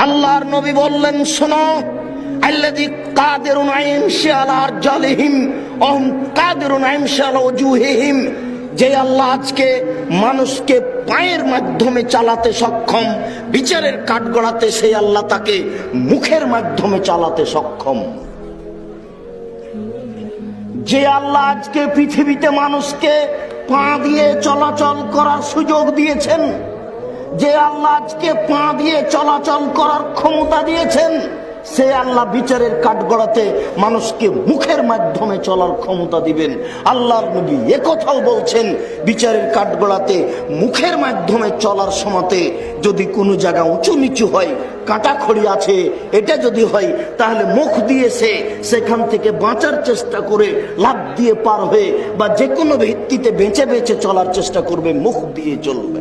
আল্লাহর নবী বললেন, শোনো, আল্লাযী কাদিরুন আইনশা আলা আরজালিহিম ওয়া কাদিরুন আইনশা আলা ওজুহিহিম, যে আল্লাহ আজকে মানুষকে পায়ের মাধ্যমে চালাতে সক্ষম, বিচারের কাঠগড়াতে সেই আল্লাহ তাকে মুখের মাধ্যমে চালাতে সক্ষম। যে আল্লাহ আজকে পৃথিবীতে মানুষকে পা দিয়ে চলাচল করার সুযোগ দিয়েছেন, যে আল্লাহ আজকে পা দিয়ে চলাচল করার ক্ষমতা দিয়েছেন, সে আল্লাহ বিচারের কাঠগড়াতে মানুষকে মুখের মাধ্যমে চলার ক্ষমতা দিবেন। আল্লাহর নবী একথাও বলছেন, বিচারের কাঠগড়াতে মুখের মাধ্যমে চলার সময়তে যদি কোনো জায়গা উঁচু নিচু হয়, কাঁটাখড়ি আছে, এটা যদি হয়, তাহলে মুখ দিয়ে সেখান থেকে বাঁচার চেষ্টা করে লাফ দিয়ে পার হয়ে বা যে কোনো ভিত্তিতে বেঁচে বেঁচে চলার চেষ্টা করবে, মুখ দিয়ে চলবে।